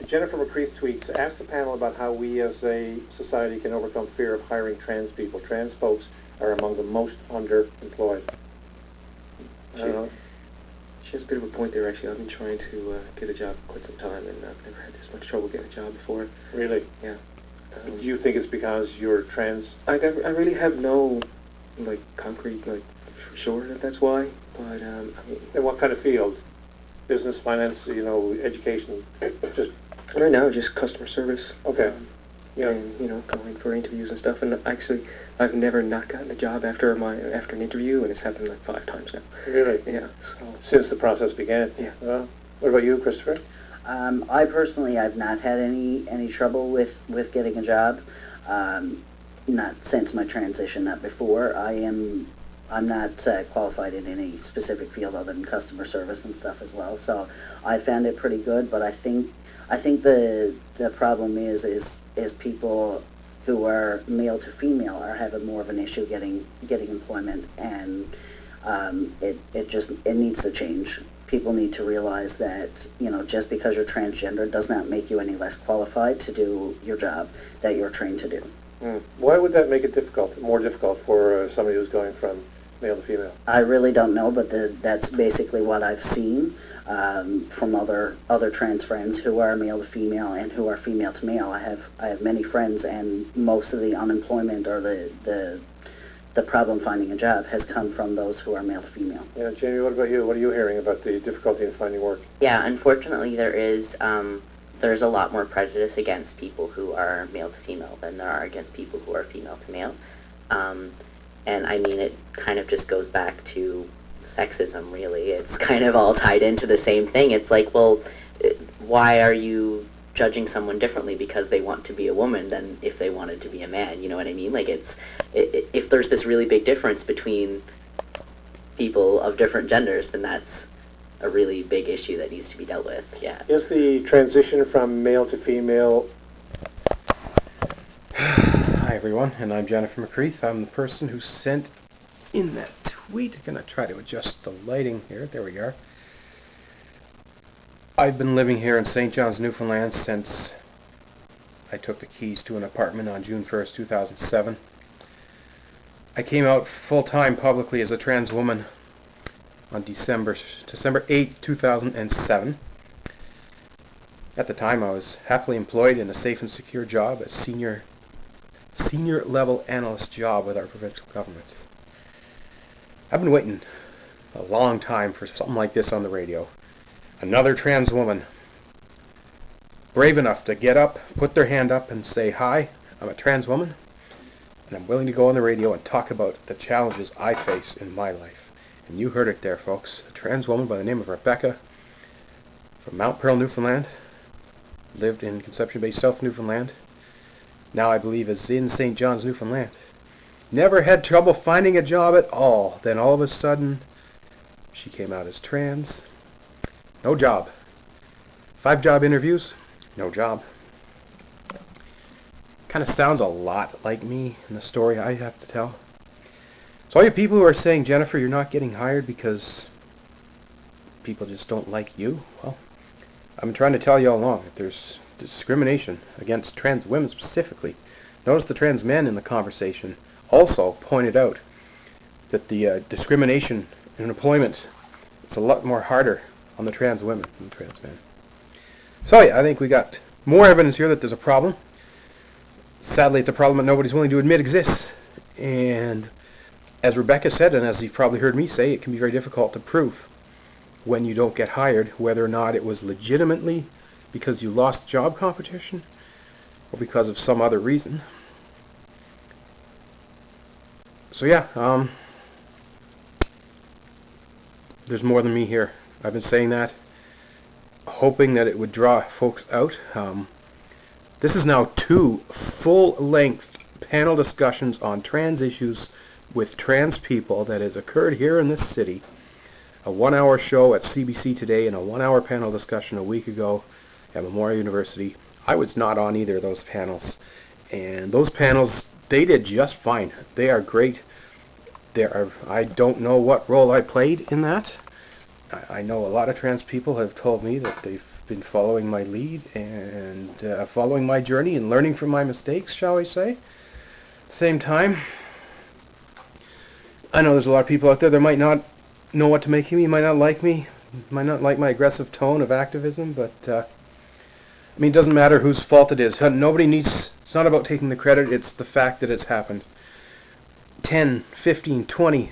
Jennifer McCreath tweets, ask the panel about how we as a society can overcome fear of hiring trans people. Trans folks are among the most underemployed. I don't know. She has a bit of a point there, actually. I've been trying to get a job for quite some time, and I've never had this much trouble getting a job before. Really? Yeah. Do you think it's because you're trans? I really have no, concrete, for sure that's why, but, I mean... In what kind of field? Business, finance, education? Just... Right now, just customer service. Okay. Yeah. And, going for interviews and stuff, and actually, I've never not gotten a job after an interview, and it's happened 5 times now. Really? Yeah, so... Since the process began? Yeah. What about you, Christopher? I personally, I've not had any trouble with getting a job. Not since my transition, not before. I'm not qualified in any specific field other than customer service and stuff as well. So I found it pretty good. But I think the problem is people who are male to female are having more of an issue getting employment, and it needs to change. People need to realize that, just because you're transgender does not make you any less qualified to do your job that you're trained to do. Why would that make it more difficult for somebody who's going from male to female? I really don't know, but that's basically what I've seen from other trans friends who are male to female and who are female to male. I have many friends, and most of the unemployment or the problem finding a job has come from those who are male to female. Yeah, Jamie, what about you? What are you hearing about the difficulty in finding work? Yeah, unfortunately there's a lot more prejudice against people who are male to female than there are against people who are female to male. And I mean, it kind of just goes back to sexism, really. It's kind of all tied into the same thing. It's like, well, why are you judging someone differently because they want to be a woman than if they wanted to be a man? You know what I mean? Like, if there's this really big difference between people of different genders, then that's a really big issue that needs to be dealt with. Yeah. Is the transition from male to female... Hi everyone, and I'm Jennifer McCreath. I'm the person who sent in that tweet. I'm going to try to adjust the lighting here. There we are. I've been living here in St. John's, Newfoundland since I took the keys to an apartment on June 1st, 2007. I came out full-time publicly as a trans woman on December 8th, 2007. At the time, I was happily employed in a safe and secure job, a senior level analyst job with our provincial government. I've been waiting a long time for something like this on the radio. Another trans woman, brave enough to get up, put their hand up and say, "Hi, I'm a trans woman, and I'm willing to go on the radio and talk about the challenges I face in my life." And you heard it there, folks. A trans woman by the name of Rebecca from Mount Pearl, Newfoundland, lived in Conception Bay, South Newfoundland. Now I believe is in St. John's, Newfoundland. Never had trouble finding a job at all. Then all of a sudden, she came out as trans. No job. 5 job interviews, no job. Kind of sounds a lot like me in the story I have to tell. So all you people who are saying, "Jennifer, you're not getting hired because people just don't like you," well, I've been trying to tell you all along that there's discrimination against trans women specifically. Notice the trans men in the conversation also pointed out that the discrimination in employment is a lot more harder on the trans women than the trans men. So yeah, I think we got more evidence here that there's a problem. Sadly, it's a problem that nobody's willing to admit exists. And as Rebecca said, and as you've probably heard me say, it can be very difficult to prove when you don't get hired whether or not it was legitimately because you lost job competition or because of some other reason. So yeah, there's more than me here. I've been saying that, hoping that it would draw folks out. This is now 2 full-length panel discussions on trans issues with trans people that has occurred here in this city. A 1-hour show at CBC Today and a 1-hour panel discussion a week ago at Memorial University. I was not on either of those panels. And those panels, they did just fine. They are great. I don't know what role I played in that. I know a lot of trans people have told me that they've been following my lead and following my journey and learning from my mistakes, shall we say. Same time, I know there's a lot of people out there that might not know what to make of me, might not like me, might not like my aggressive tone of activism, but I mean, it doesn't matter whose fault it is. Nobody needs, it's not about taking the credit, it's the fact that it's happened. 10, 15, 20,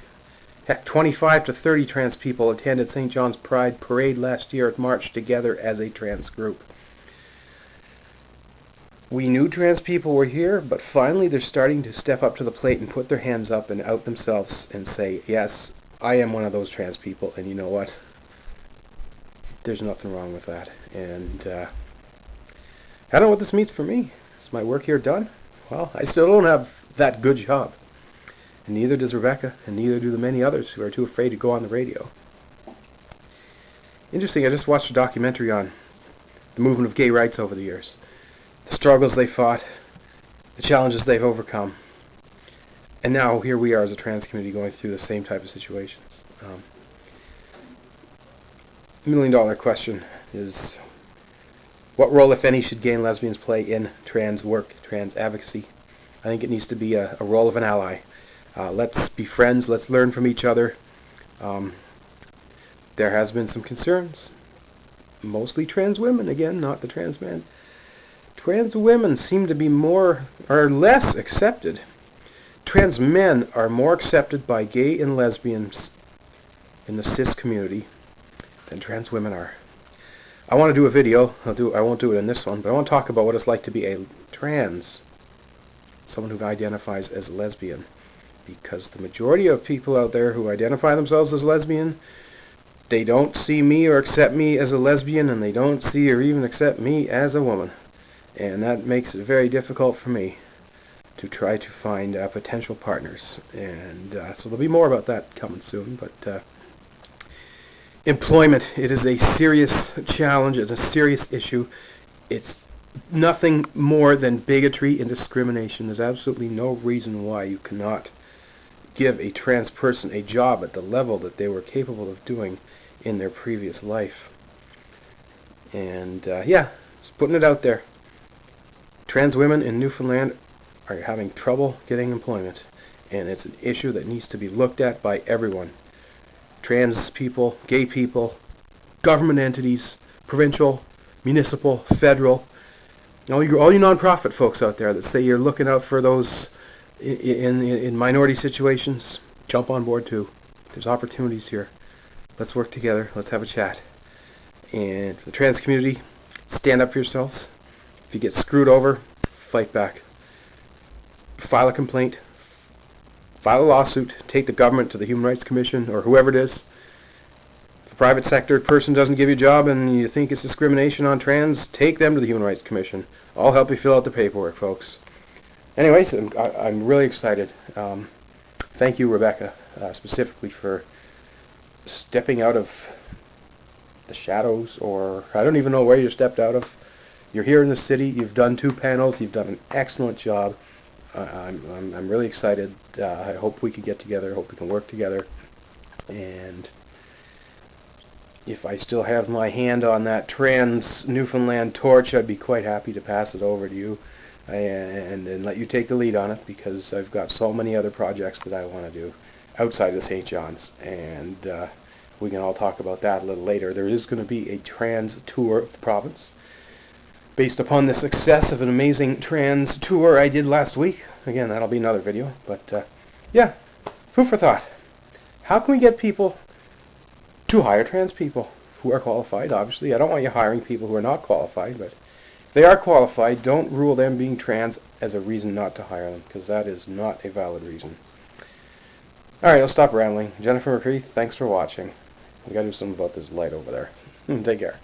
heck, 25 to 30 trans people attended St. John's Pride Parade last year, marched together as a trans group. We knew trans people were here, but finally they're starting to step up to the plate and put their hands up and out themselves and say, yes, I am one of those trans people, and you know what? There's nothing wrong with that. And I don't know what this means for me. Is my work here done? Well, I still don't have that good job. And neither does Rebecca, and neither do the many others who are too afraid to go on the radio. Interesting, I just watched a documentary on the movement of gay rights over the years. The struggles they fought, the challenges they've overcome. And now here we are as a trans community going through the same type of situations. $1 million question is, what role, if any, should gay and lesbians play in trans work, trans advocacy? I think it needs to be a role of an ally. Let's be friends, let's learn from each other. There has been some concerns, mostly trans women, again, not the trans men. Trans women seem to be more or less accepted. Trans men are more accepted by gay and lesbians in the cis community than trans women are. I want to do a video. I won't do it in this one, but I want to talk about what it's like to be a trans, someone who identifies as lesbian. Because the majority of people out there who identify themselves as lesbian, they don't see me or accept me as a lesbian, and they don't see or even accept me as a woman. And that makes it very difficult for me to try to find potential partners. And so there'll be more about that coming soon. But employment, it is a serious challenge. It's a serious issue. It's nothing more than bigotry and discrimination. There's absolutely no reason why you cannot give a trans person a job at the level that they were capable of doing in their previous life. And yeah, just putting it out there. Trans women in Newfoundland are having trouble getting employment, and it's an issue that needs to be looked at by everyone. Trans people, gay people, government entities, provincial, municipal, federal, all you nonprofit folks out there that say you're looking out for those in minority situations, jump on board too. There's opportunities here. Let's work together. Let's have a chat. And for the trans community, stand up for yourselves. If you get screwed over, fight back. File a complaint. File a lawsuit. Take the government to the Human Rights Commission or whoever it is. If the private sector person doesn't give you a job and you think it's discrimination on trans, take them to the Human Rights Commission. I'll help you fill out the paperwork, folks. Anyways, I'm really excited. Thank you, Rebecca, specifically for stepping out of the shadows, or I don't even know where you stepped out of. You're here in the city. You've done 2 panels. You've done an excellent job. I'm really excited. I hope we can get together. I hope we can work together. And if I still have my hand on that trans Newfoundland torch, I'd be quite happy to pass it over to you and let you take the lead on it, because I've got so many other projects that I want to do outside of St. John's, and we can all talk about that a little later. There is going to be a trans tour of the province based upon the success of an amazing trans tour I did last week. Again, that'll be another video, but yeah, food for thought. How can we get people to hire trans people who are qualified? Obviously, I don't want you hiring people who are not qualified, but if they are qualified, don't rule them being trans as a reason not to hire them, because that is not a valid reason. Alright, I'll stop rambling. Jennifer McCreath, thanks for watching. We gotta do something about this light over there. Take care.